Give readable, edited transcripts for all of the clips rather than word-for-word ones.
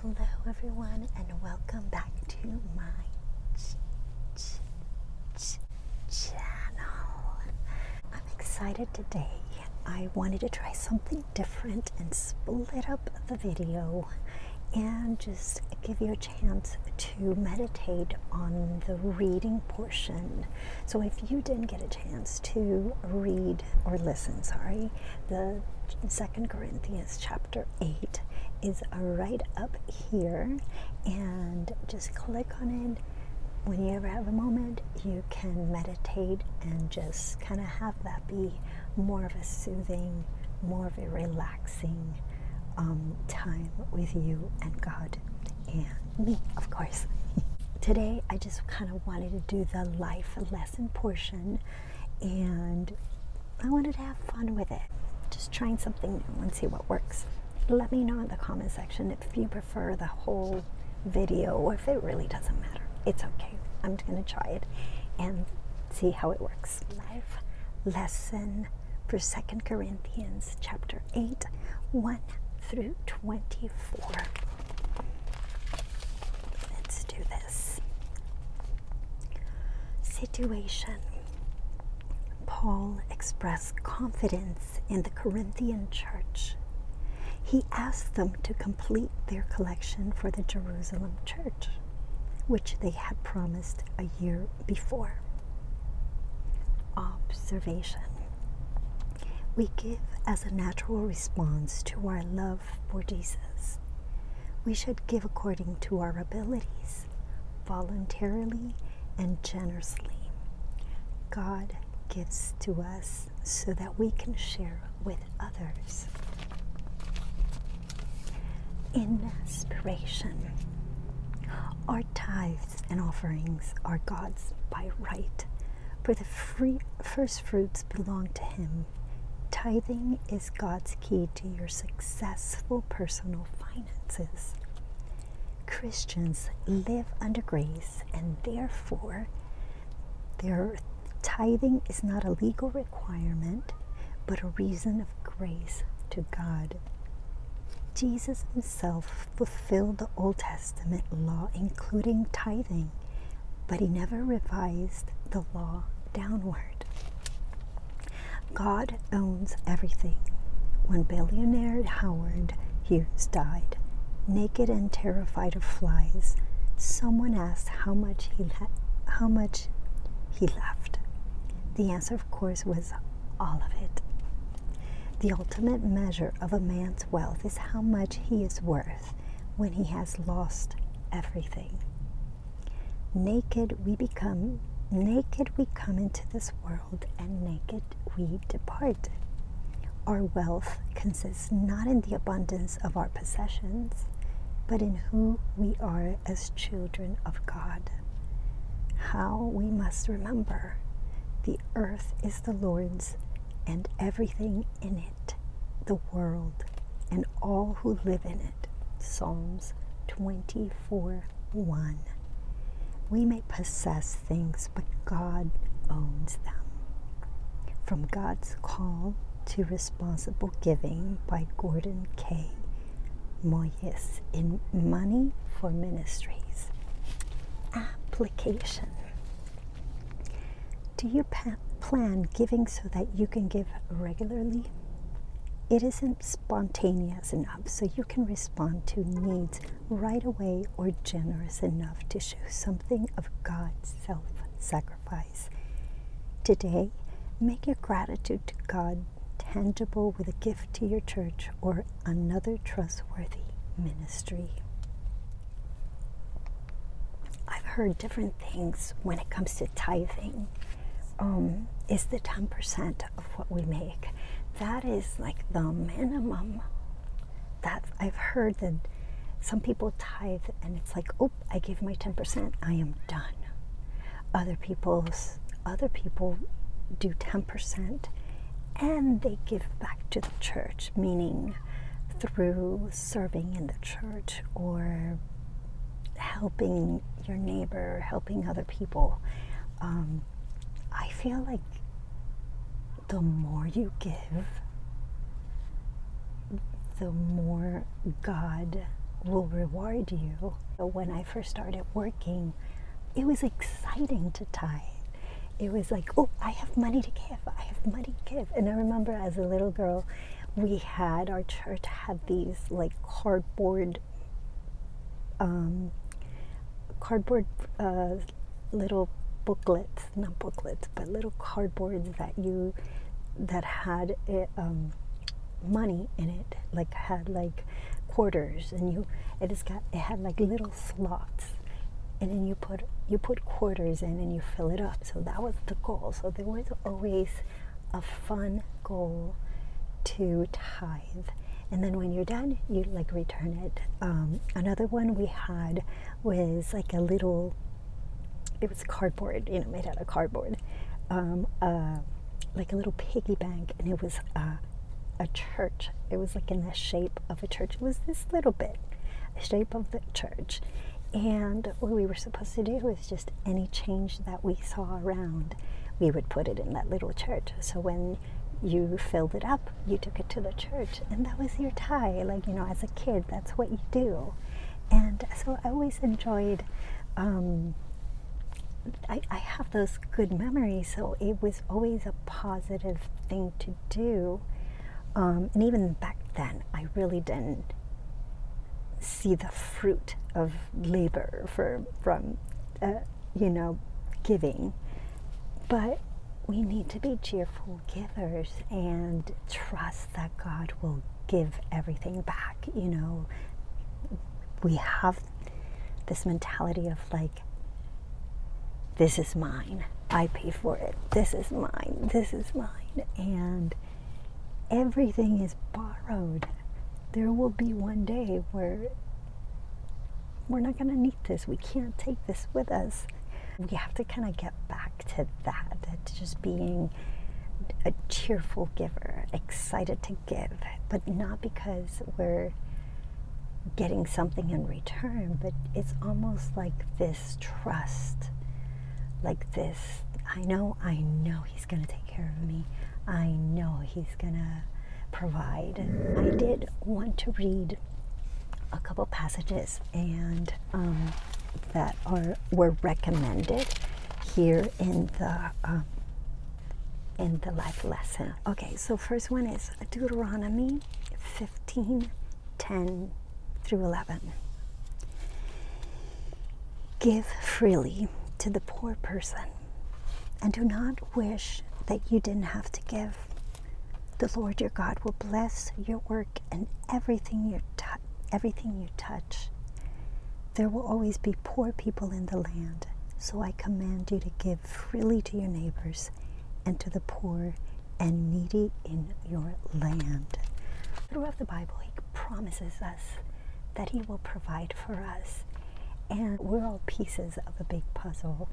Hello everyone and welcome back to my channel. I'm excited today. I wanted to try something different and split up the video and just give you a chance to meditate on the reading portion. So if you didn't get a chance to read or listen, the 2 Corinthians chapter 8 is right up here, and just click on it. When you ever have a moment, you can meditate and just kind of have that be more of a soothing, more of a relaxing time with you and God and me, of course. Today, I just kind of wanted to do the life lesson portion, and I wanted to have fun with it. Just trying something new and see what works. Let me know in the comment section if you prefer the whole video or if it really doesn't matter. It's okay. I'm just going to try it and see how it works. Life lesson for 2 Corinthians chapter 8, 1 through 24. Let's do this. Situation. Paul expressed confidence in the Corinthian church. He asked them to complete their collection for the Jerusalem church, which they had promised a year before. Observation. We give as a natural response to our love for Jesus. We should give according to our abilities, voluntarily and generously. God gives to us so that we can share with others. Inspiration. Our tithes and offerings are God's by right, for the first fruits belong to Him. Tithing is God's key to your successful personal finances. Christians live under grace, and therefore their tithing is not a legal requirement, but a reason of grace to God. Jesus Himself fulfilled the Old Testament law, including tithing, but He never revised the law downward. God owns everything. When billionaire Howard Hughes died, naked and terrified of flies, someone asked how much he left. The answer, of course, was all of it. The ultimate measure of a man's wealth is how much he is worth when he has lost everything. Naked we come into this world, and naked we depart. Our wealth consists not in the abundance of our possessions, but in who we are as children of God. How we must remember, the earth is the Lord's, and everything in it, the world, and all who live in it. Psalms 24:1. We may possess things, but God owns them. From God's Call to Responsible Giving by Gordon K. Moyes in Money for Ministries. Application. Do you plan giving so that you can give regularly? It isn't spontaneous enough, so you can respond to needs right away, or generous enough to show something of God's self-sacrifice. Today, make your gratitude to God tangible with a gift to your church or another trustworthy ministry. I've heard different things when it comes to tithing. Is the 10% of what we make. That is like the minimum. I've heard that some people tithe and it's like, oh, I give my 10%, I am done. Other people do 10% and they give back to the church, meaning through serving in the church or helping your neighbor, helping other people. I feel like the more you give, the more God will reward you. So when I first started working, it was exciting to tithe. It was like, oh, I have money to give. I have money to give. And I remember as a little girl, our church had these like cardboard little booklets, not booklets, but little cardboards that had money in it, like had like quarters, and it had like little slots, and then you put quarters in and you fill it up. So that was the goal. So there was always a fun goal to tithe. And then when you're done, you like return it. Another one we had was like it was cardboard, made out of cardboard, like a little piggy bank, and it was a church. It was like in the shape of a church. It was this little bit, the shape of the church. And what we were supposed to do was just any change that we saw around, we would put it in that little church. So when you filled it up, you took it to the church, and that was your tithe. Like, as a kid, that's what you do. And so I always enjoyed, I have those good memories, so it was always a positive thing to do. And even back then, I really didn't see the fruit of labor from giving. But we need to be cheerful givers and trust that God will give everything back. We have this mentality of like, this is mine, I pay for it, this is mine, and everything is borrowed. There will be one day where we're not going to need this. We can't take this with us. We have to kind of get back to that, to just being a cheerful giver, excited to give, but not because we're getting something in return, but it's almost like this trust, like this, I know he's going to take care of me. I know he's going to provide. I did want to read a couple passages and that were recommended here in the life lesson. Okay, so first one is Deuteronomy 15:10 through 11. Give freely to the poor person, and do not wish that you didn't have to give. The Lord your God will bless your work and everything you touch. There will always be poor people in the land, so I command you to give freely to your neighbors and to the poor and needy in your land. Throughout the Bible, he promises us that he will provide for us, and we're all pieces of a big puzzle,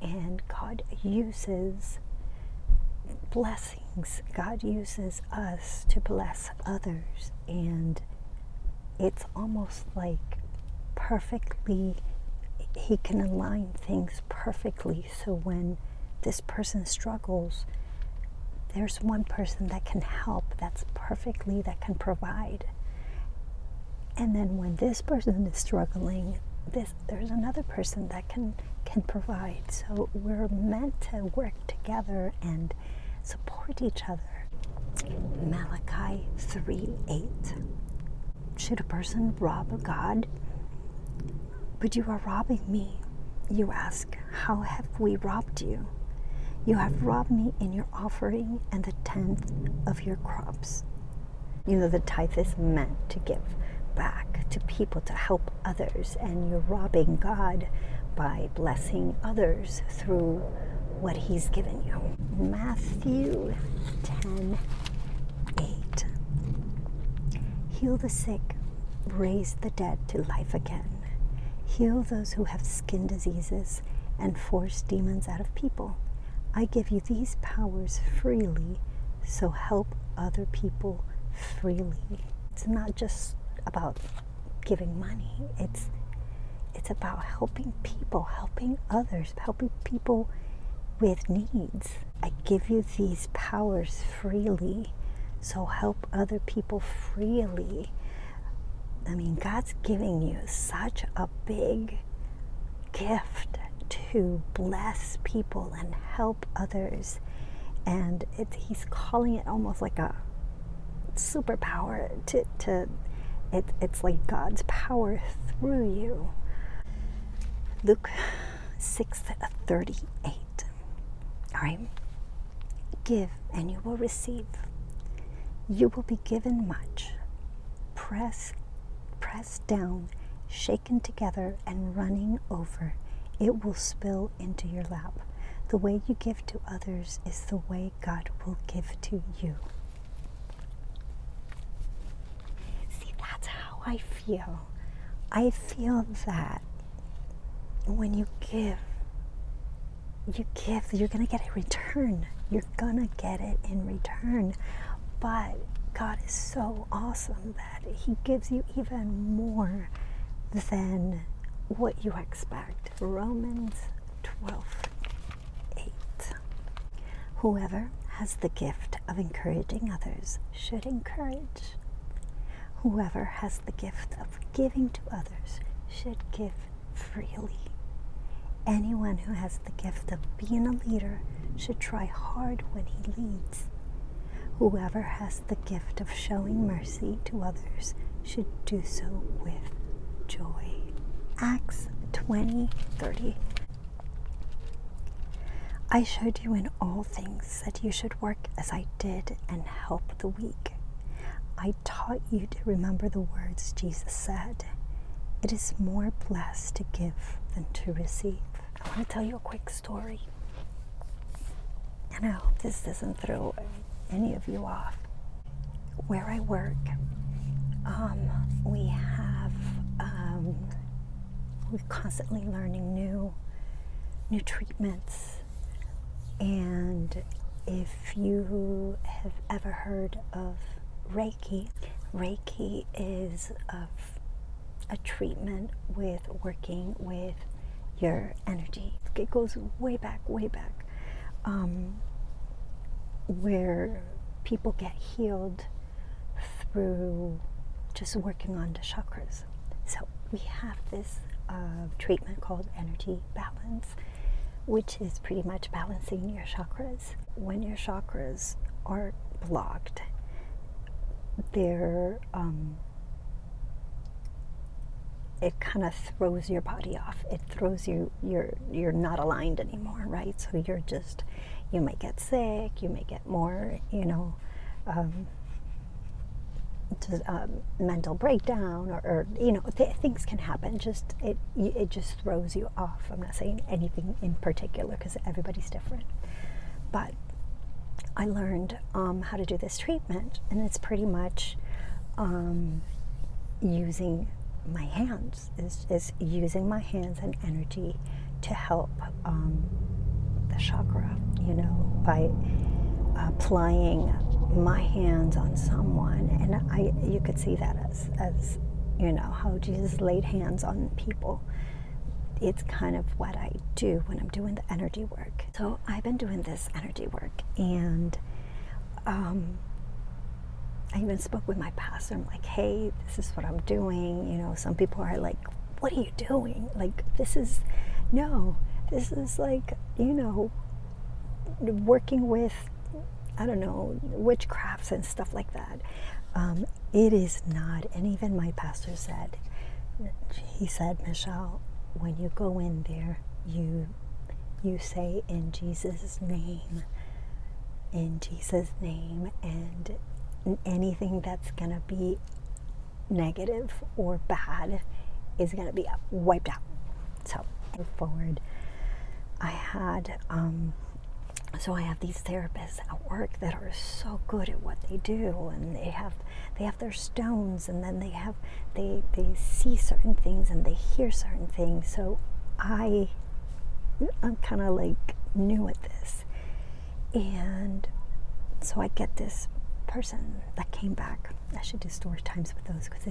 and God uses blessings. God uses us to bless others, and it's almost like perfectly, he can align things perfectly, so when this person struggles, there's one person that can help, that can provide. And then when this person is struggling, there's another person that can provide. So we're meant to work together and support each other. Malachi 3:8. Should a person rob a god? But you are robbing me. You ask, how have we robbed you? You have robbed me in your offering and the tenth of your crops. The tithe is meant to give back to people, to help others, and you're robbing God by blessing others through what he's given you. Matthew 10:8. Heal the sick, raise the dead to life again. Heal those who have skin diseases and force demons out of people. I give you these powers freely, so help other people freely. It's not just about giving money. It's about helping people, helping others, helping people with needs. I give you these powers freely, so help other people freely. I mean, God's giving you such a big gift to bless people and help others. And he's calling it almost like a superpower it's like God's power through you. Luke 6:38. All right. Give and you will receive. You will be given much. Pressed down, shaken together, and running over. It will spill into your lap. The way you give to others is the way God will give to you. See, that's how I feel. I feel that when you give, you're going to get a return. You're going to get it in return. But God is so awesome that he gives you even more than what you expect. Romans 12:8. Whoever has the gift of encouraging others should encourage. Whoever has the gift of giving to others should give freely. Anyone who has the gift of being a leader should try hard when he leads. Whoever has the gift of showing mercy to others should do so with joy. Acts 20:30. I showed you in all things that you should work as I did and help the weak. I taught you to remember the words Jesus said. It is more blessed to give than to receive. I want to tell you a quick story. And I hope this doesn't throw any of you off. Where I work, we're constantly learning new treatments. And if you have ever heard of Reiki is a treatment with working with your energy. It goes way back, where people get healed through just working on the chakras. So we have this treatment called energy balance, which is pretty much balancing your chakras. When your chakras are blocked, it kind of throws your body off. It throws you're not aligned anymore, right? So you might get sick, you may get more, mental breakdown, or things can happen. It just throws you off. I'm not saying anything in particular because everybody's different, but I learned how to do this treatment, and it's pretty much using my hands, is using my hands and energy to help the chakra, by applying my hands on someone. And you could see that as how Jesus laid hands on people. It's kind of what I do when I'm doing the energy work. So I've been doing this energy work, and I even spoke with my pastor. I'm like, hey, this is what I'm doing. Some people are like, what are you doing? Like, this is like, working with, I don't know, witchcrafts and stuff like that. It is not. And even my pastor said, he said, Michelle, when you go in there, you say in Jesus' name, and anything that's going to be negative or bad is going to be wiped out. So, move forward. I had, I have these therapists at work that are so good at what they do, and they have their stones, and then they see certain things and they hear certain things. So I'm kind of like new at this, and so I get this person that came back. I should do story times with those because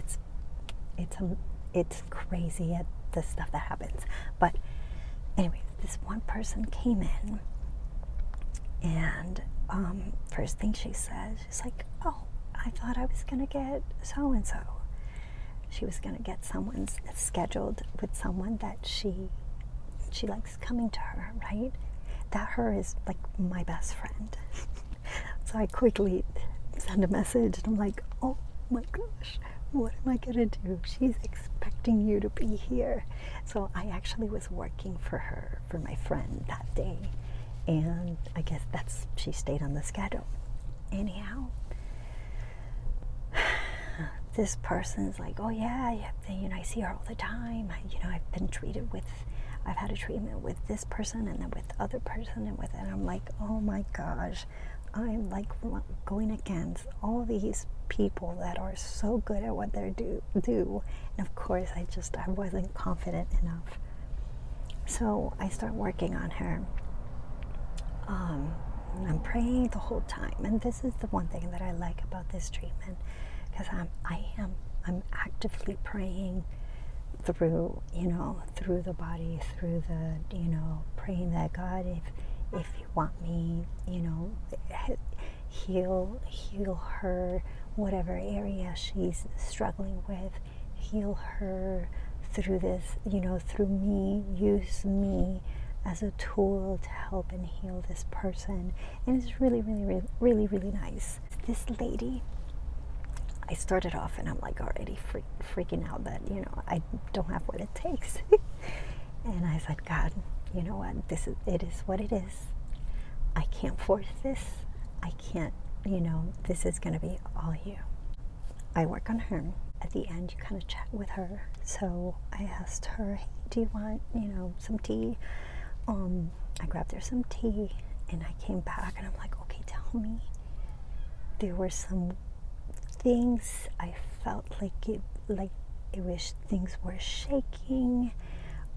it's crazy at the stuff that happens. But anyway, this one person came in, and first thing she says, she's like, oh, I thought I was gonna get so and so. she was going to get someone scheduled with someone that she likes coming to her, right? That her is like my best friend. So I quickly send a message and I'm like, oh my gosh, what am I gonna do? She's expecting you to be here. So I actually was working for her, for my friend that day. And I guess she stayed on the schedule. Anyhow, this person's like, oh yeah, I see her all the time. I've had a treatment with this person and then with the other person and I'm like, oh my gosh, I'm like going against all these people that are so good at what they do. And of course, I wasn't confident enough. So I start working on her. I'm praying the whole time, and this is the one thing that I like about this treatment, because I'm actively praying through the body, through the, praying that God, if you want me, heal her, whatever area she's struggling with, heal her through this, through me, use me as a tool to help and heal this person. And it's really, really, really, really, really nice. This lady, I started off and I'm like already freaking out that, I don't have what it takes. And I said, God, you know what, it is what it is. I can't force this. I can't, this is going to be all you. I work on her. At the end, you kind of chat with her. So I asked her, hey, do you want, some tea? I grabbed her some tea and I came back and I'm like, okay, tell me. There were some things I felt like things were shaking.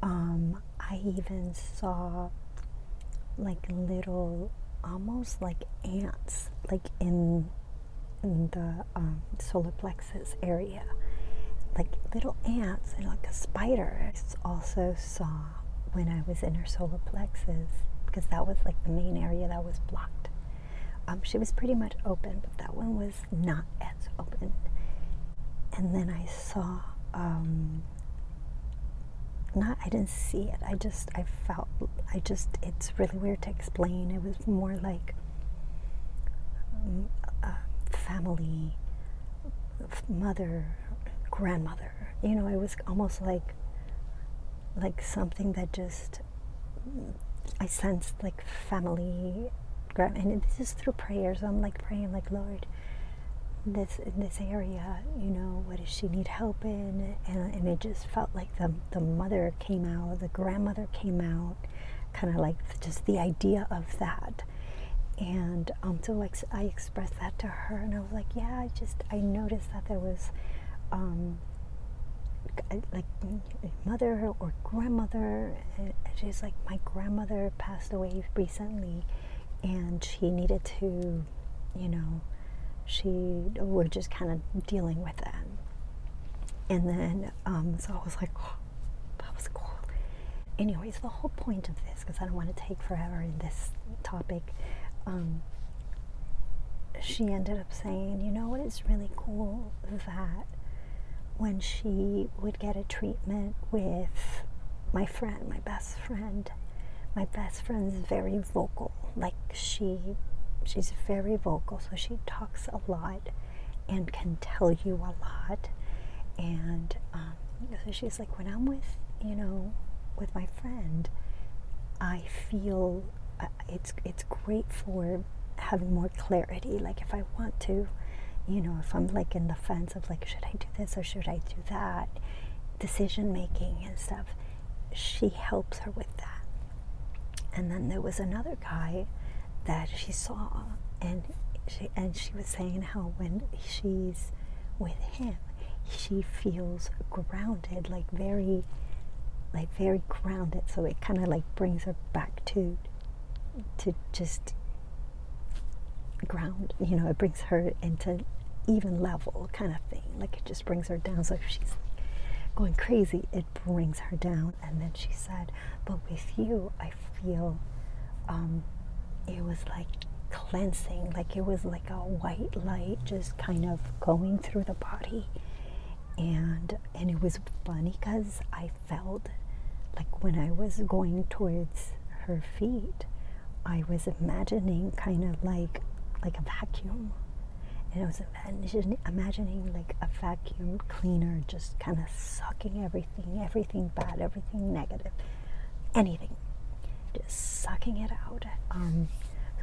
I even saw like little, almost like ants, like in the solar plexus area, like little ants and like a spider. I also saw when I was in her solar plexus, because that was like the main area that was blocked. She was pretty much open, but that one was not as open. And then I saw, I didn't see it. It's really weird to explain. It was more like family, mother, grandmother. It was almost like something that just, I sensed like family, and this is through prayers. I'm like praying like, Lord, in this area, what does she need help in? And it just felt like the mother came out, the grandmother came out, kind of like just the idea of that. And so I expressed that to her, and I was like, yeah, I noticed that there was like mother or grandmother, and she's like, my grandmother passed away recently, and she needed to, we're just kind of dealing with that. And then, so I was like, oh, that was cool. Anyways, the whole point of this, because I don't want to take forever in this topic, she ended up saying, what is really cool, that when she would get a treatment with my friend, my best friend's very vocal. Like she's very vocal, so she talks a lot and can tell you a lot. And so she's like, when I'm with my friend, I feel it's great for having more clarity. Like if I want to, if I'm like in the fence of like, should I do this or should I do that, decision making and stuff, she helps her with that. And then there was another guy that she saw, and she was saying how when she's with him, she feels grounded, like very grounded. So it kind of like brings her back to just ground, it brings her into even level kind of thing. Like it just brings her down. So if she's going crazy, it brings her down. And then she said, but with you, I feel it was like cleansing, like it was like a white light just kind of going through the body. and it was funny because I felt like when I was going towards her feet, I was imagining kind of like a vacuum. And I was imagining like a vacuum cleaner just kind of sucking everything bad, everything negative, anything, just sucking it out.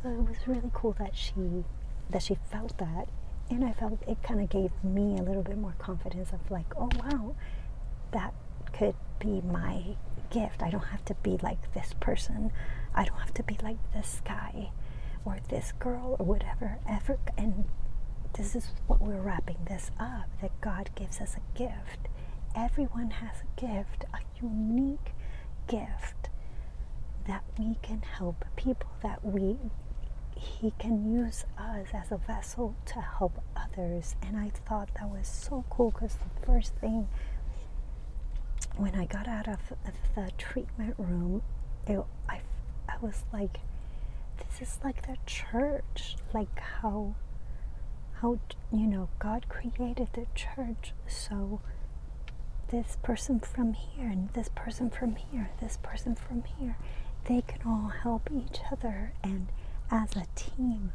So it was really cool that she felt that, and I felt it kind of gave me a little bit more confidence of like, oh wow, that could be my gift. I don't have to be like this person. I don't have to be like this guy or this girl or whatever ever. And this is what we're wrapping this up, that God gives us a gift. Everyone has a gift, a unique gift that we can help people, that He can use us as a vessel to help others. And I thought that was so cool, because the first thing when I got out of the treatment room, I was like, this is like the church, like how God created the church. So this person from here and this person from here, this person from here, they can all help each other, and as a team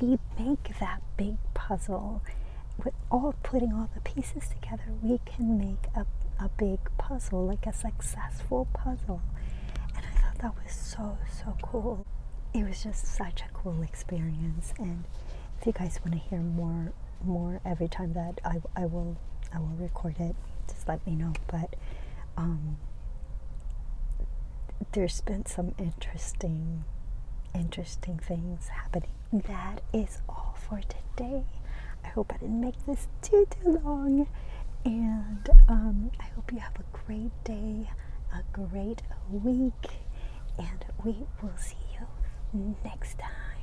we make that big puzzle. With putting all the pieces together, we can make a big puzzle, like a successful puzzle. And I thought that was so cool. It was just such a cool experience. And if you guys want to hear more every time that I will record it, just let me know. But there's been some interesting things happening. That is all for today. I hope I didn't make this too long, and I hope you have a great day, a great week, and we will see you next time.